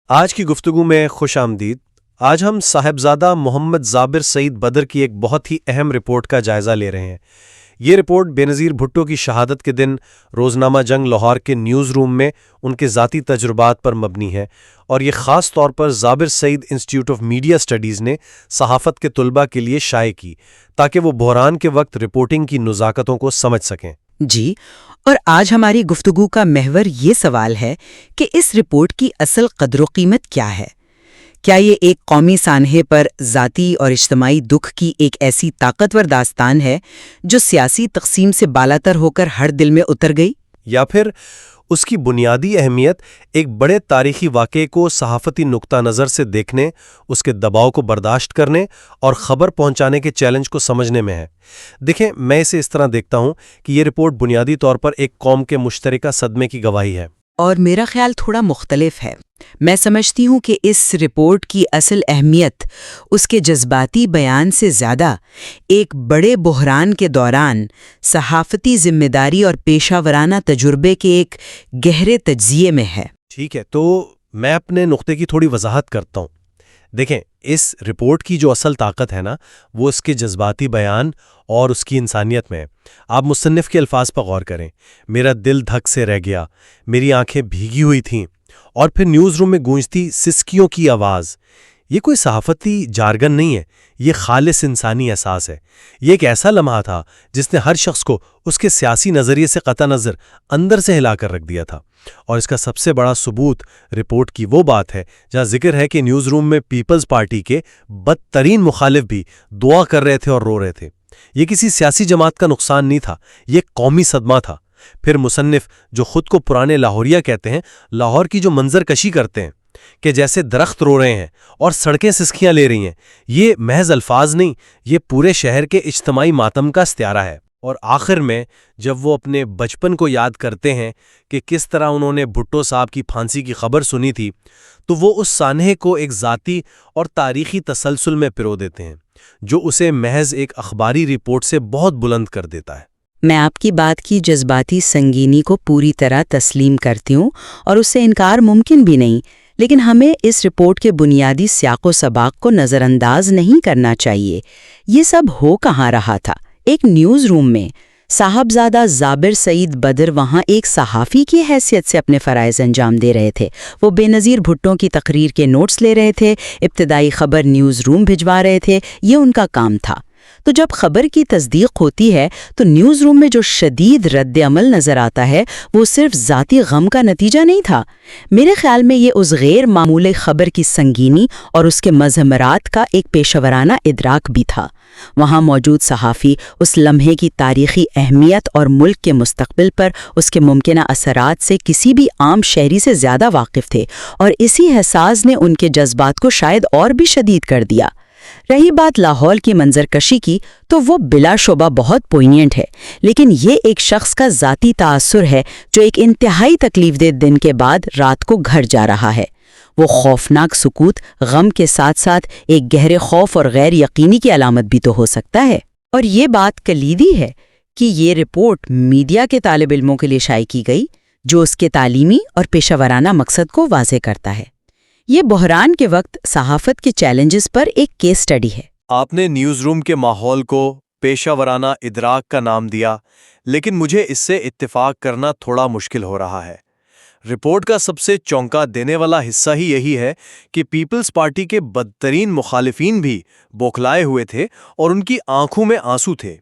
آج کی گفتگو میں خوش آمدید۔ آج ہم صاحبزادہ محمد زابر سعید بدر کی ایک بہت ہی اہم رپورٹ کا جائزہ لے رہے ہیں۔ یہ رپورٹ بینظیر بھٹو کی شہادت کے دن روزنامہ جنگ لاہور کے نیوز روم میں ان کے ذاتی تجربات پر مبنی ہے، اور یہ خاص طور پر زابر سعید انسٹی ٹیوٹ آف میڈیا اسٹڈیز نے صحافت کے طلباء کے لیے شائع کی تاکہ وہ بحران کے وقت رپورٹنگ کی نزاکتوں کو سمجھ سکیں۔ جی، اور آج ہماری گفتگو کا محور یہ سوال ہے کہ اس رپورٹ کی اصل قدر و قیمت کیا ہے؟ کیا یہ ایک قومی سانحے پر ذاتی اور اجتماعی دکھ کی ایک ایسی طاقتور داستان ہے جو سیاسی تقسیم سے بالاتر ہو کر ہر دل میں اتر گئی؟ یا پھر اس کی بنیادی اہمیت ایک بڑے تاریخی واقعے کو صحافتی نقطہ نظر سے دیکھنے، اس کے دباؤ کو برداشت کرنے اور خبر پہنچانے کے چیلنج کو سمجھنے میں ہے؟ دیکھیں، میں اسے اس طرح دیکھتا ہوں کہ یہ رپورٹ بنیادی طور پر ایک قوم کے مشترکہ صدمے کی گواہی ہے۔ اور میرا خیال تھوڑا مختلف ہے۔ میں سمجھتی ہوں کہ اس رپورٹ کی اصل اہمیت اس کے جذباتی بیان سے زیادہ ایک بڑے بحران کے دوران صحافتی ذمہ داری اور پیشہ ورانہ تجربے کے ایک گہرے تجزیے میں ہے۔ ٹھیک ہے، تو میں اپنے نقطے کی تھوڑی وضاحت کرتا ہوں۔ دیکھیں، اس رپورٹ کی جو اصل طاقت ہے نا، وہ اس کے جذباتی بیان اور اس کی انسانیت میں ہے۔ آپ مصنف کے الفاظ پر غور کریں، میرا دل دھک سے رہ گیا، میری آنکھیں بھیگی ہوئی تھیں، اور پھر نیوز روم میں گونجتی سسکیوں کی آواز۔ یہ کوئی صحافتی جارگن نہیں ہے، یہ خالص انسانی احساس ہے۔ یہ ایک ایسا لمحہ تھا جس نے ہر شخص کو اس کے سیاسی نظریے سے قطع نظر اندر سے ہلا کر رکھ دیا تھا۔ اور اس کا سب سے بڑا ثبوت رپورٹ کی وہ بات ہے جہاں ذکر ہے کہ نیوز روم میں پیپلز پارٹی کے بدترین مخالف بھی دعا کر رہے تھے اور رو رہے تھے۔ یہ کسی سیاسی جماعت کا نقصان نہیں تھا، یہ قومی صدمہ تھا۔ پھر مصنف، جو خود کو پرانے لاہوریہ کہتے ہیں، لاہور کی جو منظر کشی کرتے ہیں کہ جیسے درخت رو رہے ہیں اور سڑکیں سسکیاں لے رہی ہیں، یہ محض الفاظ نہیں، یہ پورے شہر کے اجتماعی ماتم کا استعارہ ہے۔ اور آخر میں جب وہ اپنے بچپن کو یاد کرتے ہیں کہ کس طرح انہوں نے بھٹو صاحب کی پھانسی کی خبر سنی تھی، تو وہ اس سانحے کو ایک ذاتی اور تاریخی تسلسل میں پرو دیتے ہیں جو اسے محض ایک اخباری رپورٹ سے بہت بلند کر دیتا ہے۔ میں آپ کی بات کی جذباتی سنگینی کو پوری طرح تسلیم کرتی ہوں اور اس سے انکار ممکن بھی نہیں، لیکن ہمیں اس رپورٹ کے بنیادی سیاق و سباق کو نظر انداز نہیں کرنا چاہیے۔ یہ سب ہو کہاں رہا تھا؟ ایک نیوز روم میں۔ صاحبزادہ زابر سعید بدر وہاں ایک صحافی کی حیثیت سے اپنے فرائض انجام دے رہے تھے۔ وہ بینظیر بھٹو کی تقریر کے نوٹس لے رہے تھے، ابتدائی خبر نیوز روم بھجوا رہے تھے، یہ ان کا کام تھا۔ تو جب خبر کی تصدیق ہوتی ہے تو نیوز روم میں جو شدید رد عمل نظر آتا ہے وہ صرف ذاتی غم کا نتیجہ نہیں تھا۔ میرے خیال میں یہ اس غیر معمولی خبر کی سنگینی اور اس کے مضمرات کا ایک پیشہ ورانہ ادراک بھی تھا۔ وہاں موجود صحافی اس لمحے کی تاریخی اہمیت اور ملک کے مستقبل پر اس کے ممکنہ اثرات سے کسی بھی عام شہری سے زیادہ واقف تھے، اور اسی احساس نے ان کے جذبات کو شاید اور بھی شدید کر دیا۔ رہی بات لاہور کی منظر کشی کی، تو وہ بلا شبہ بہت پوئینٹ ہے، لیکن یہ ایک شخص کا ذاتی تاثر ہے جو ایک انتہائی تکلیف دہ دن کے بعد رات کو گھر جا رہا ہے۔ وہ خوفناک سکوت غم کے ساتھ ساتھ ایک گہرے خوف اور غیر یقینی کی علامت بھی تو ہو سکتا ہے۔ اور یہ بات کلیدی ہے کہ یہ رپورٹ میڈیا کے طالب علموں کے لیے شائع کی گئی، جو اس کے تعلیمی اور پیشہ ورانہ مقصد کو واضح کرتا ہے۔ یہ بحران کے وقت صحافت کے چیلنجز پر ایک کیس سٹڈی ہے۔ آپ نے نیوز روم کے ماحول کو پیشہ ورانہ ادراک کا نام دیا، لیکن مجھے اس سے اتفاق کرنا تھوڑا مشکل ہو رہا ہے۔ رپورٹ کا سب سے چونکا دینے والا حصہ ہی یہی ہے کہ پیپلز پارٹی کے بدترین مخالفین بھی بوکھلائے ہوئے تھے اور ان کی آنکھوں میں آنسو تھے۔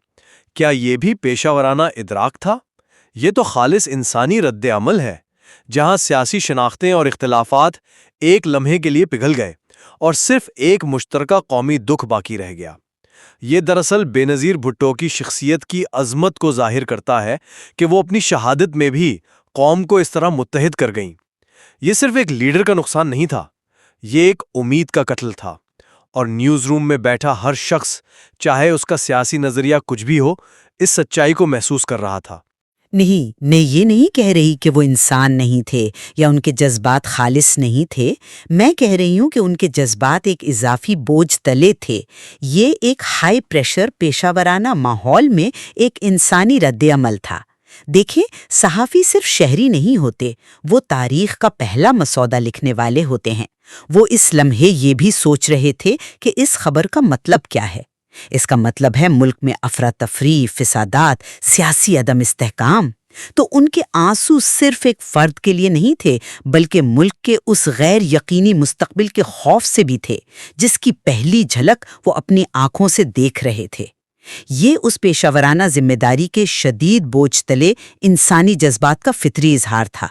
کیا یہ بھی پیشہ ورانہ ادراک تھا؟ یہ تو خالص انسانی رد عمل ہے، جہاں سیاسی شناختیں اور اختلافات ایک لمحے کے لیے پگھل گئے اور صرف ایک مشترکہ قومی دکھ باقی رہ گیا۔ یہ دراصل بینظیر بھٹو کی شخصیت کی عظمت کو ظاہر کرتا ہے کہ وہ اپنی شہادت میں بھی قوم کو اس طرح متحد کر گئیں۔ یہ صرف ایک لیڈر کا نقصان نہیں تھا، یہ ایک امید کا قتل تھا، اور نیوز روم میں بیٹھا ہر شخص، چاہے اس کا سیاسی نظریہ کچھ بھی ہو، اس سچائی کو محسوس کر رہا تھا۔ نہیں، میں یہ نہیں کہہ رہی کہ وہ انسان نہیں تھے یا ان کے جذبات خالص نہیں تھے۔ میں کہہ رہی ہوں کہ ان کے جذبات ایک اضافی بوجھ تلے تھے۔ یہ ایک ہائی پریشر پیشہ ورانہ ماحول میں ایک انسانی رد عمل تھا۔ دیکھیں، صحافی صرف شہری نہیں ہوتے، وہ تاریخ کا پہلا مسودہ لکھنے والے ہوتے ہیں۔ وہ اس لمحے یہ بھی سوچ رہے تھے کہ اس خبر کا مطلب کیا ہے۔ اس کا مطلب ہے ملک میں افراتفری، فسادات، سیاسی عدم استحکام۔ تو ان کے آنسو صرف ایک فرد کے لیے نہیں تھے، بلکہ ملک کے اس غیر یقینی مستقبل کے خوف سے بھی تھے، جس کی پہلی جھلک وہ اپنی آنکھوں سے دیکھ رہے تھے۔ یہ اس پیشہ ورانہ ذمہ داری کے شدید بوجھ تلے انسانی جذبات کا فطری اظہار تھا۔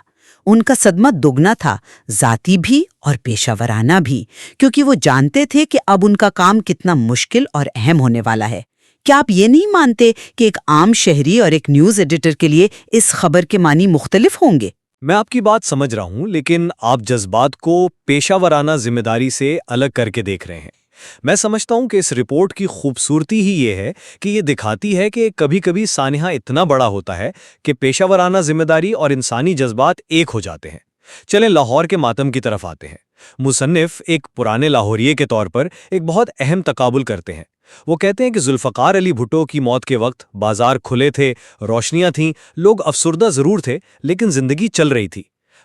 ان کا صدمہ دگنا تھا، ذاتی بھی اور پیشہ ورانہ بھی، کیونکہ وہ جانتے تھے کہ اب ان کا کام کتنا مشکل اور اہم ہونے والا ہے۔ کیا آپ یہ نہیں مانتے کہ ایک عام شہری اور ایک نیوز ایڈیٹر کے لیے اس خبر کے معنی مختلف ہوں گے؟ میں آپ کی بات سمجھ رہا ہوں، لیکن آپ جذبات کو پیشہ ورانہ ذمہ داری سے الگ کر کے دیکھ رہے ہیں۔ میں سمجھتا ہوں کہ اس رپورٹ کی خوبصورتی ہی یہ ہے کہ یہ دکھاتی ہے کہ کبھی کبھی سانحہ اتنا بڑا ہوتا ہے کہ پیشہ ورانہ ذمہ داری اور انسانی جذبات ایک ہو جاتے ہیں۔ چلیں لاہور کے ماتم کی طرف آتے ہیں۔ مصنف ایک پرانے لاہوریے کے طور پر ایک بہت اہم تقابل کرتے ہیں۔ وہ کہتے ہیں کہ ذوالفقار علی بھٹو کی موت کے وقت بازار کھلے تھے، روشنیاں تھیں، لوگ افسردہ ضرور تھے، لیکن زندگی چل رہی تھی۔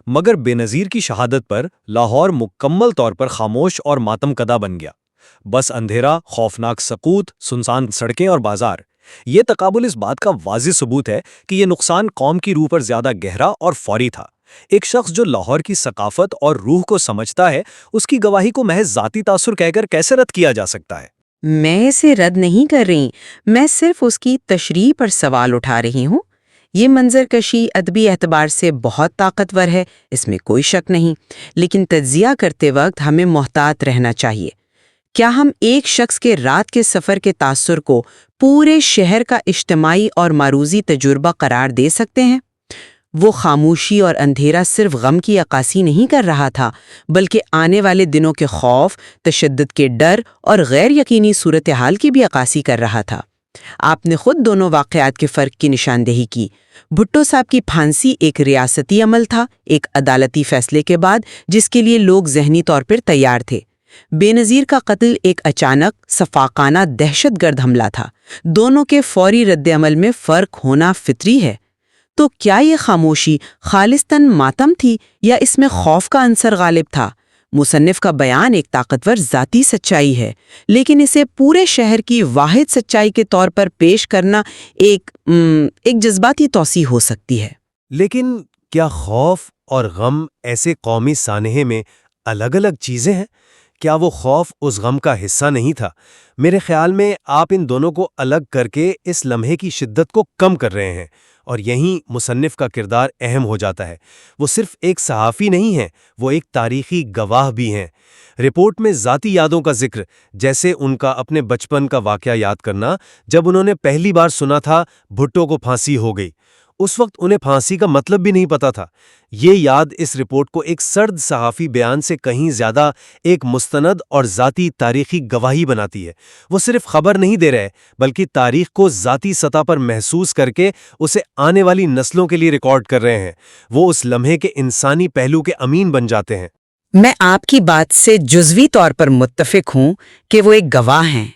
مگر بے نظیر کی شہادت پر لاہور مکمل طور پر خاموش اور ماتم کدہ بن گیا۔ بس اندھیرا، خوفناک سکوت، سنسان سڑکیں اور بازار۔ یہ تقابل اس بات کا واضح ثبوت ہے کہ یہ نقصان قوم کی روح پر زیادہ گہرا اور فوری تھا۔ ایک شخص جو لاہور کی ثقافت اور روح کو سمجھتا ہے، اس کی گواہی کو محض ذاتی تاثر کہہ کر کیسے رد کیا جا سکتا ہے؟ میں اسے رد نہیں کر رہی، میں صرف اس کی تشریح پر سوال اٹھا رہی ہوں۔ یہ منظر کشی ادبی اعتبار سے بہت طاقتور ہے، اس میں کوئی شک نہیں، لیکن تجزیہ کرتے وقت ہمیں محتاط رہنا چاہیے۔ کیا ہم ایک شخص کے رات کے سفر کے تاثر کو پورے شہر کا اجتماعی اور معروضی تجربہ قرار دے سکتے ہیں؟ وہ خاموشی اور اندھیرا صرف غم کی عکاسی نہیں کر رہا تھا، بلکہ آنے والے دنوں کے خوف، تشدد کے ڈر اور غیر یقینی صورتحال کی بھی عکاسی کر رہا تھا۔ آپ نے خود دونوں واقعات کے فرق کی نشاندہی کی۔ بھٹو صاحب کی پھانسی ایک ریاستی عمل تھا، ایک عدالتی فیصلے کے بعد جس کے لیے لوگ ذہنی طور پر تیار تھے۔ بے نظیر کا قتل ایک اچانک، صفاقانہ دہشت گرد حملہ تھا۔ دونوں کے فوری رد عمل میں فرق ہونا فطری ہے۔ تو کیا یہ خاموشی خالصتاً ماتم تھی یا اس میں خوف کا عنصر غالب تھا؟ مصنف کا بیان ایک طاقتور ذاتی سچائی ہے، لیکن اسے پورے شہر کی واحد سچائی کے طور پر پیش کرنا ایک جذباتی توسیع ہو سکتی ہے۔ لیکن کیا خوف اور غم ایسے قومی سانحے میں الگ الگ چیزیں ہیں؟ کیا وہ خوف اس غم کا حصہ نہیں تھا؟ میرے خیال میں آپ ان دونوں کو الگ کر کے اس لمحے کی شدت کو کم کر رہے ہیں، اور یہیں مصنف کا کردار اہم ہو جاتا ہے۔ وہ صرف ایک صحافی نہیں ہیں، وہ ایک تاریخی گواہ بھی ہیں۔ رپورٹ میں ذاتی یادوں کا ذکر، جیسے ان کا اپنے بچپن کا واقعہ یاد کرنا، جب انہوں نے پہلی بار سنا تھا بھٹو کو پھانسی ہو گئی، اس وقت انہیں پھانسی کا مطلب بھی نہیں پتا تھا۔ یہ یاد اس رپورٹ کو ایک سرد صحافی بیان سے کہیں زیادہ ایک مستند اور ذاتی تاریخی گواہی بناتی ہے۔ وہ صرف خبر نہیں دے رہے، بلکہ تاریخ کو ذاتی سطح پر محسوس کر کے اسے آنے والی نسلوں کے لیے ریکارڈ کر رہے ہیں۔ وہ اس لمحے کے انسانی پہلو کے امین بن جاتے ہیں۔ میں آپ کی بات سے جزوی طور پر متفق ہوں کہ وہ ایک گواہ ہیں،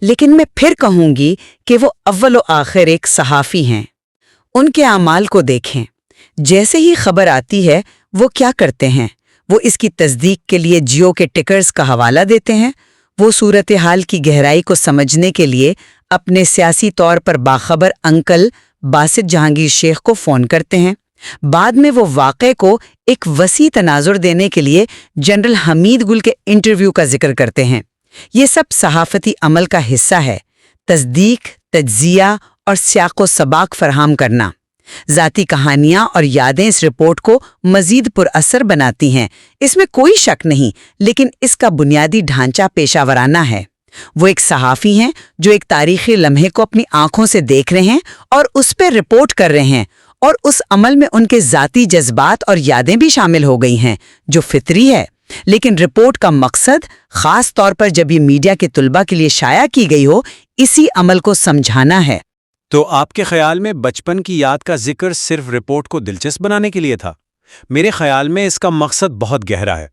لیکن میں پھر کہوں گی کہ وہ اول و آخر ایک صحافی ہیں۔ ان کے اعمال کو دیکھیں۔ جیسے ہی خبر آتی ہے وہ کیا کرتے ہیں؟ وہ اس کی تصدیق کے لیے جیو کے ٹکرز کا حوالہ دیتے ہیں۔ وہ صورتحال کی گہرائی کو سمجھنے کے لیے اپنے سیاسی طور پر باخبر انکل باسط جہانگیر شیخ کو فون کرتے ہیں۔ بعد میں وہ واقعے کو ایک وسیع تناظر دینے کے لیے جنرل حمید گل کے انٹرویو کا ذکر کرتے ہیں۔ یہ سب صحافتی عمل کا حصہ ہے، تصدیق، تجزیہ اور سیاق و سباق فراہم کرنا۔ ذاتی کہانیاں اور یادیں اس رپورٹ کو مزید پر اثر بناتی ہیں، اس میں کوئی شک نہیں، لیکن اس کا بنیادی ڈھانچہ پیشہ ورانہ ہے۔ وہ ایک صحافی ہیں جو ایک تاریخی لمحے کو اپنی آنکھوں سے دیکھ رہے ہیں اور اس پہ رپورٹ کر رہے ہیں، اور اس عمل میں ان کے ذاتی جذبات اور یادیں بھی شامل ہو گئی ہیں، جو فطری ہے۔ لیکن رپورٹ کا مقصد، خاص طور پر جب یہ میڈیا کے طلباء کے لیے شائع کی گئی ہو، اسی عمل کو سمجھانا ہے۔ تو آپ کے خیال میں بچپن کی یاد کا ذکر صرف رپورٹ کو دلچسپ بنانے کے لیے تھا؟ میرے خیال میں اس کا مقصد بہت گہرا ہے۔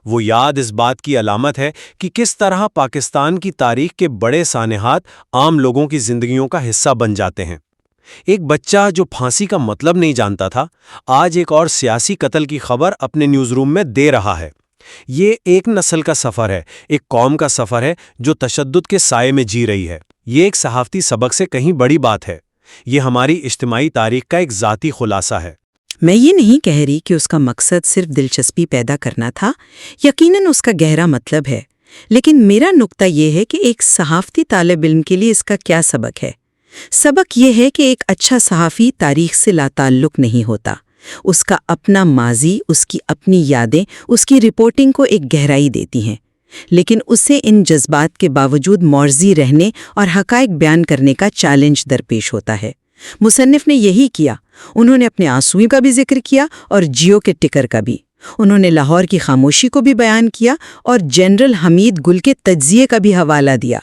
وہ یاد اس بات کی علامت ہے کہ کس طرح پاکستان کی تاریخ کے بڑے سانحات عام لوگوں کی زندگیوں کا حصہ بن جاتے ہیں۔ ایک بچہ جو پھانسی کا مطلب نہیں جانتا تھا، آج ایک اور سیاسی قتل کی خبر اپنے نیوز روم میں دے رہا ہے۔ یہ ایک نسل کا سفر ہے، ایک قوم کا سفر ہے جو تشدد کے سائے میں جی رہی ہے۔ یہ ایک صحافتی سبق سے کہیں بڑی بات ہے، یہ ہماری اجتماعی تاریخ کا ایک ذاتی خلاصہ ہے۔ میں یہ نہیں کہہ رہی کہ اس کا مقصد صرف دلچسپی پیدا کرنا تھا، یقیناً اس کا گہرا مطلب ہے، لیکن میرا نقطہ یہ ہے کہ ایک صحافتی طالب علم کے لیے اس کا کیا سبق ہے۔ سبق یہ ہے کہ ایک اچھا صحافی تاریخ سے لا تعلق نہیں ہوتا، اس کا اپنا ماضی، اس کی اپنی یادیں، اس کی رپورٹنگ کو ایک گہرائی دیتی ہیں، لیکن اسے ان جذبات کے باوجود معرضی رہنے اور حقائق بیان کرنے کا چیلنج درپیش ہوتا ہے۔ مصنف نے یہی کیا، انہوں نے اپنے آنسوؤں کا بھی ذکر کیا اور جیو کے ٹکر کا بھی، انہوں نے لاہور کی خاموشی کو بھی بیان کیا اور جنرل حمید گل کے تجزیے کا بھی حوالہ دیا۔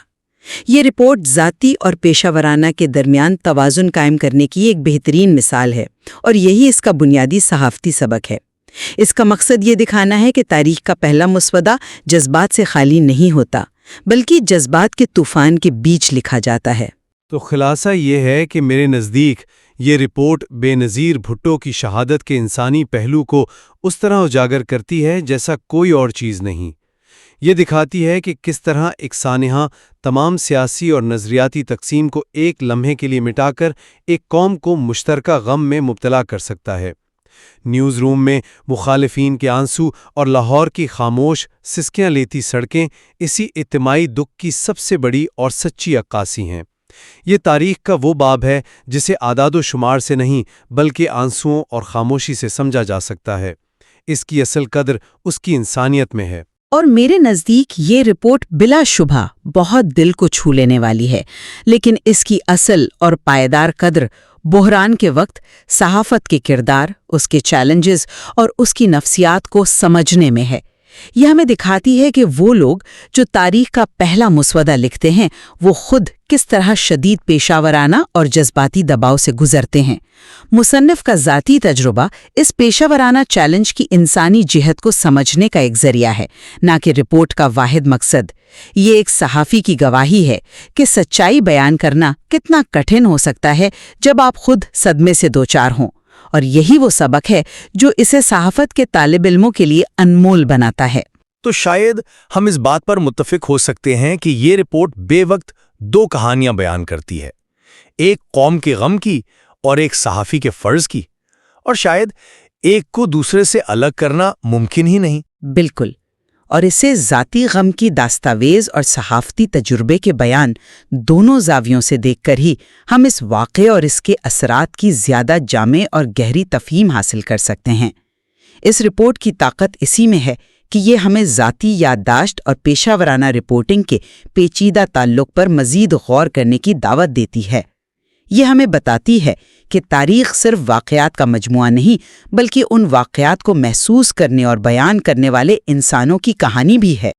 یہ رپورٹ ذاتی اور پیشہ ورانہ کے درمیان توازن قائم کرنے کی ایک بہترین مثال ہے، اور یہی اس کا بنیادی صحافتی سبق ہے۔ اس کا مقصد یہ دکھانا ہے کہ تاریخ کا پہلا مسودہ جذبات سے خالی نہیں ہوتا، بلکہ جذبات کے طوفان کے بیچ لکھا جاتا ہے۔ تو خلاصہ یہ ہے کہ میرے نزدیک یہ رپورٹ بے نظیر بھٹو کی شہادت کے انسانی پہلو کو اس طرح اجاگر کرتی ہے جیسا کوئی اور چیز نہیں۔ یہ دکھاتی ہے کہ کس طرح ایک سانحہ تمام سیاسی اور نظریاتی تقسیم کو ایک لمحے کے لیے مٹا کر ایک قوم کو مشترکہ غم میں مبتلا کر سکتا ہے۔ نیوز روم میں مخالفین کے آنسو اور لاہور کی خاموش سسکیاں لیتی سڑکیں اسی اجتماعی دکھ کی سب سے بڑی اور سچی عکاسی ہیں۔ یہ تاریخ کا وہ باب ہے جسے اعداد و شمار سے نہیں بلکہ آنسوؤں اور خاموشی سے سمجھا جا سکتا ہے۔ اس کی اصل قدر اس کی انسانیت میں ہے۔ اور میرے نزدیک یہ رپورٹ بلا شبہ بہت دل کو چھو لینے والی ہے، لیکن اس کی اصل اور پائیدار قدر بحران کے وقت صحافت کے کردار، اس کے چیلنجز اور اس کی نفسیات کو سمجھنے میں ہے۔ یہ ہمیں دکھاتی ہے کہ وہ لوگ جو تاریخ کا پہلا مسودہ لکھتے ہیں وہ خود کس طرح شدید پیشہ ورانہ اور جذباتی دباؤ سے گزرتے ہیں۔ مصنف کا ذاتی تجربہ اس پیشہ ورانہ چیلنج کی انسانی جہت کو سمجھنے کا ایک ذریعہ ہے، نہ کہ رپورٹ کا واحد مقصد۔ یہ ایک صحافی کی گواہی ہے کہ سچائی بیان کرنا کتنا کٹھن ہو سکتا ہے جب آپ خود صدمے سے دوچار ہوں، اور یہی وہ سبق ہے جو اسے صحافت کے طالب علموں کے لیے انمول بناتا ہے۔ تو شاید ہم اس بات پر متفق ہو سکتے ہیں کہ یہ رپورٹ بے وقت دو کہانیاں بیان کرتی ہے، ایک قوم کے غم کی اور ایک صحافی کے فرض کی، اور شاید ایک کو دوسرے سے الگ کرنا ممکن ہی نہیں۔ بالکل، اور اسے ذاتی غم کی دستاویز اور صحافتی تجربے کے بیان دونوں زاویوں سے دیکھ کر ہی ہم اس واقعے اور اس کے اثرات کی زیادہ جامع اور گہری تفہیم حاصل کر سکتے ہیں۔ اس رپورٹ کی طاقت اسی میں ہے کہ یہ ہمیں ذاتی یادداشت اور پیشہ ورانہ رپورٹنگ کے پیچیدہ تعلق پر مزید غور کرنے کی دعوت دیتی ہے۔ یہ ہمیں بتاتی ہے کہ تاریخ صرف واقعات کا مجموعہ نہیں بلکہ ان واقعات کو محسوس کرنے اور بیان کرنے والے انسانوں کی کہانی بھی ہے۔